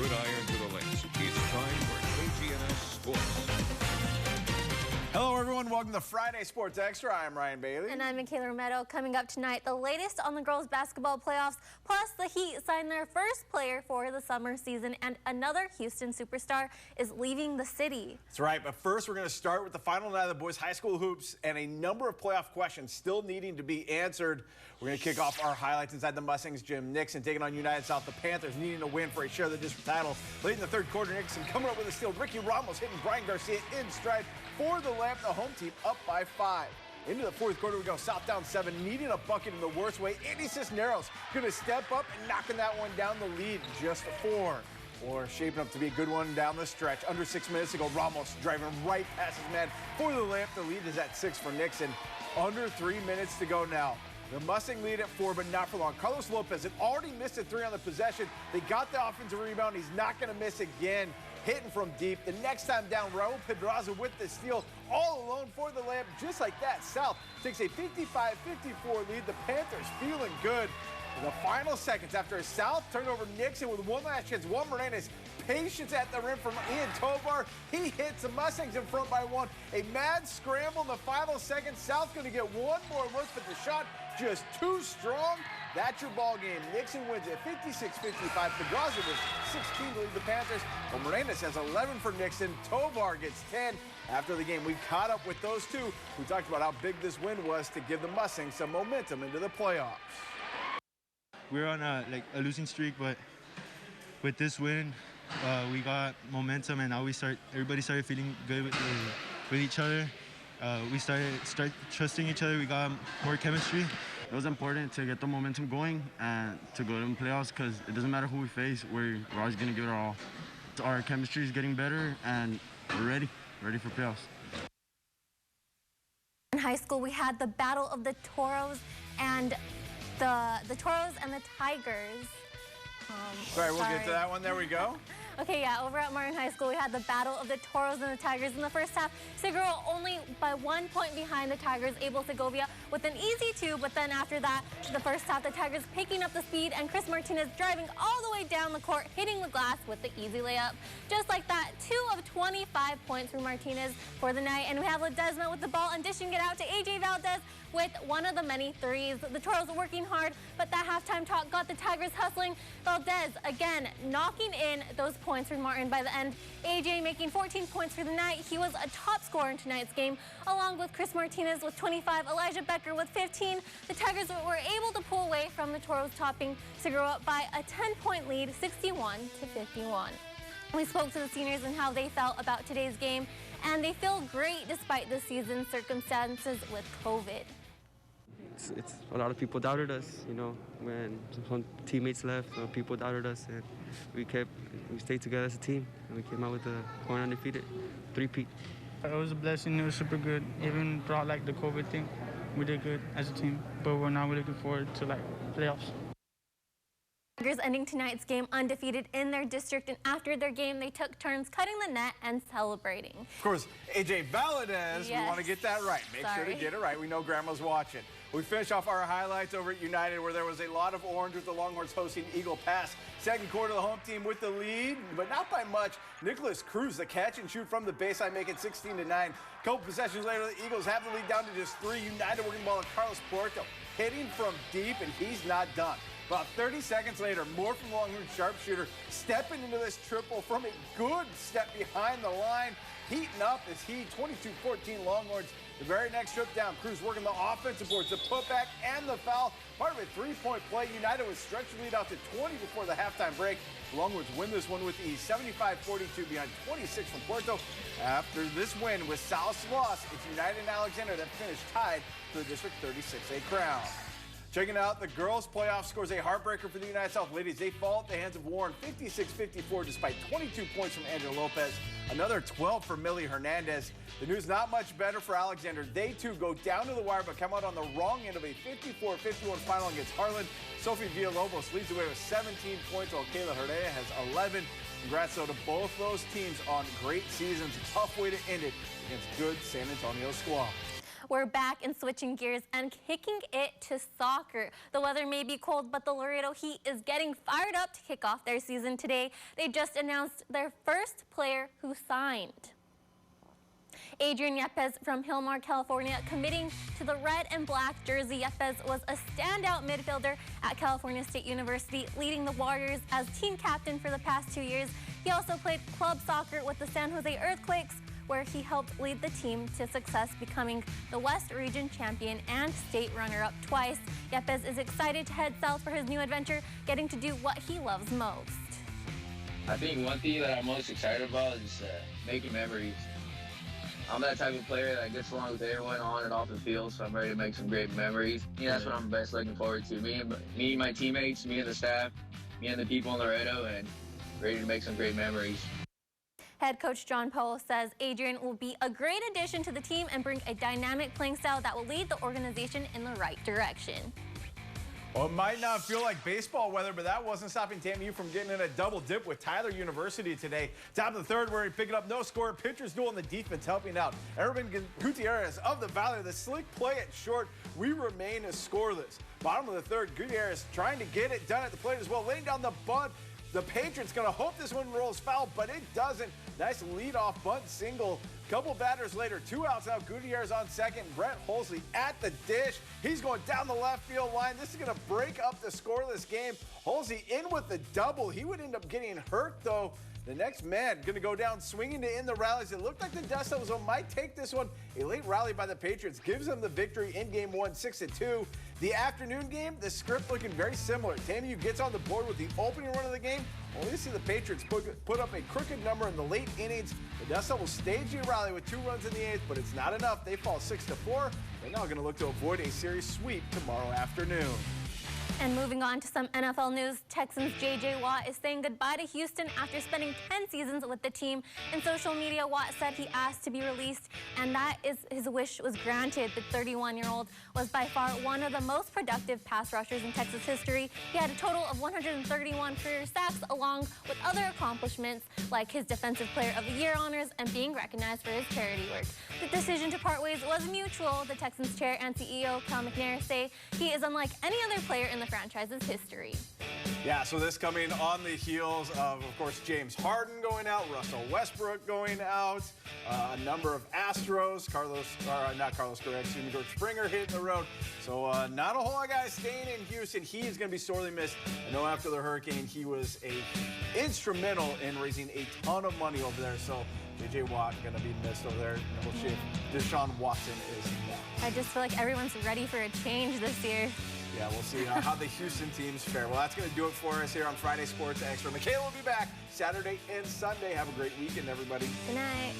good iron to the links. It's time for KGNS Sports. Hello, everyone. Welcome to Friday Sports Extra. I'm Ryan Bailey. And I'm Michaela Romero. Coming up tonight, the latest on the girls' basketball playoffs, plus the Heat signed their first player for the summer season, and another Houston superstar is leaving the city. That's right, but first we're going to start with the final night of the boys' high school hoops and a number of playoff questions still needing to be answered. We're going to kick off our highlights inside the Mustangs gym. Nixon taking on United South. The Panthers needing a win for a share of the district title. Late in the third quarter, Nixon coming up with a steal. Ricky Ramos hitting Brian Garcia in stride for the Lamp. The home team up by 5. Into the fourth quarter we go. South down 7, needing a bucket in the worst way. Andy Cisneros going to step up and knocking that one down. The lead just 4. Or shaping up to be a good one down the stretch. Under 6 minutes to go. Ramos driving right past his man for the Lamp. The lead is at 6 for Nixon. Under 3 minutes to go now. The Mustang lead at 4, but not for long. Carlos Lopez had already missed a 3 on the possession. They got the offensive rebound. He's not going to miss again. Hitting from deep. The next time down, Raul Pedraza with the steal. All alone for the Lamp. Just like that, South takes a 55-54 lead. The Panthers feeling good. In the final seconds after a South turnover, Nixon with one last chance. Juan Morales, patience at the rim from Ian Tovar. He hits the Mustangs in front by 1. A mad scramble in the final seconds. South going to get one more look, but the shot just too strong. That's your ball game. Nixon wins it 56-55. Pedraza with 16 to lead the Panthers. Well, Morales has 11 for Nixon. Tovar gets 10. After the game, we caught up with those two. We talked about how big this win was to give the Mustangs some momentum into the playoffs. We're on a losing streak, but with this win, we got momentum, and now everybody started feeling good with each other. We started trusting each other. We got more chemistry. It was important to get the momentum going and to go to the playoffs because it doesn't matter who we face, we're always going to give it our all. Our chemistry is getting better, and we're ready for playoffs. In high school, we had the battle of the Toros and the Toros and the Tigers. Sorry, we'll get to that one. There we go. Okay, yeah, over at Martin High School, we had the battle of the Toros and the Tigers. In the first half, Seguro only by 1 point behind the Tigers, Abel Segovia with an easy 2, but then after that, the first half, the Tigers picking up the speed, and Chris Martinez driving all the way down the court, hitting the glass with the easy layup. Just like that, 2 of 25 points for Martinez for the night, and we have Ledesma with the ball and dishing it out to AJ Valdez with one of the many threes. The Toros are working hard, but that halftime talk got the Tigers hustling. Valdez, again, knocking in those points for Martin by the end. AJ making 14 points for the night. He was a top scorer in tonight's game, along with Chris Martinez with 25, Elijah Becker with 15. The Tigers were able to pull away from the Toros, topping Seguro by a 10-point lead, 61-51. We spoke to the seniors and how they felt about today's game, and they feel great despite the season's circumstances with COVID. It's a lot of people doubted us, when some teammates left, people doubted us, and we stayed together as a team, and we came out with a point undefeated, 3-peat. It was a blessing. It was super good. Even throughout the COVID thing, we did good as a team, but we're now looking forward to playoffs. Tigers ending tonight's game undefeated in their district, and after their game, they took turns cutting the net and celebrating. Of course, AJ Valdez, yes. We want to get that right. Make sure to get it right. We know Grandma's watching. We finish off our highlights over at United, where there was a lot of orange with the Longhorns hosting Eagle Pass. Second quarter, the home team with the lead, but not by much. Nicholas Cruz, the catch and shoot from the baseline, make it 16-9. Couple possessions later, the Eagles have the lead down to just 3. United working ball, and Carlos Puerto hitting from deep, and he's not done. About 30 seconds later, more from Longhorn sharpshooter, stepping into this triple from a good step behind the line. Heating up is he, 22-14 Longhorns. The very next trip down, Cruz working the offensive boards, the putback and the foul. Part of a 3-point play. United was stretching lead out to 20 before the halftime break. The Longhorns win this one with ease, 75-42 behind 26 from Puerto. After this win with South's loss, it's United and Alexander that finished tied for the District 36A crown. Checking out the girls' playoff scores, a heartbreaker for the United South ladies. They fall at the hands of Warren, 56-54, despite 22 points from Angela Lopez. Another 12 for Millie Hernandez. The news not much better for Alexander. They, too, go down to the wire, but come out on the wrong end of a 54-51 final against Harlan. Sophie Villalobos leads the way with 17 points, while Kayla Herrera has 11. Congrats, though, to both those teams on great seasons. A tough way to end it against good San Antonio squad. We're back and switching gears and kicking it to soccer. The weather may be cold, but the Laredo Heat is getting fired up to kick off their season today. They just announced their first player who signed. Adrian Yepes from Hillmar, California, committing to the red and black jersey. Yepes was a standout midfielder at California State University, leading the Warriors as team captain for the past 2 years. He also played club soccer with the San Jose Earthquakes, where he helped lead the team to success, becoming the West Region champion and state runner-up twice. Yepes is excited to head south for his new adventure, getting to do what he loves most. I think one thing that I'm most excited about is making memories. I'm that type of player that gets along with everyone on and off the field, so I'm ready to make some great memories. That's what I'm best looking forward to. Me and my teammates, me and the staff, me and the people in Laredo, and ready to make some great memories. Head coach John Powell says Adrian will be a great addition to the team and bring a dynamic playing style that will lead the organization in the right direction. Well, it might not feel like baseball weather, but that wasn't stopping TAMU from getting in a double dip with Tyler University today. Top of the third, where he picking up no score. Pitchers duel, and the defense helping out. Erwin Gutierrez of the Valley, the slick play at short. We remain as scoreless. Bottom of the third, Gutierrez trying to get it done at the plate as well, laying down the bunt. The Patriots going to hope this one rolls foul, but it doesn't. Nice leadoff bunt single. Couple batters later, 2 outs out. Gutierrez on second. Brett Holsley at the dish. He's going down the left field line. This is going to break up the scoreless game. Holsley in with the double. He would end up getting hurt, though. The next man going to go down swinging to end the rallies. It looked like the Dust Devils might take this one. A late rally by the Patriots gives them the victory in game one, 6-2. The afternoon game, the script looking very similar. TAMU gets on the board with the opening run of the game. Only to see the Patriots put up a crooked number in the late innings. The Dust Devils stage a rally with 2 runs in the 8th, but it's not enough. They fall 6-4. They're now going to look to avoid a series sweep tomorrow afternoon. And moving on to some NFL news, Texans J.J. Watt is saying goodbye to Houston after spending 10 seasons with the team. In social media, Watt said he asked to be released, and that is his wish was granted. The 31-year-old was by far one of the most productive pass rushers in Texas history. He had a total of 131 career sacks, along with other accomplishments like his Defensive Player of the Year honors and being recognized for his charity work. The decision to part ways was mutual. The Texans chair and CEO Cal McNair say he is unlike any other player in the franchise's history. Yeah, so this coming on the heels of course, James Harden going out, Russell Westbrook going out, a number of Astros, George Springer hitting the road. So not a whole lot of guys staying in Houston. He is going to be sorely missed. I know after the hurricane, he was instrumental in raising a ton of money over there. So J.J. Watt going to be missed over there. And we'll see if Deshaun Watson is next. I just feel like everyone's ready for a change this year. Yeah, we'll see how the Houston teams fare. Well, that's going to do it for us here on Friday Sports Extra. Michaela will be back Saturday and Sunday. Have a great weekend, everybody. Good night.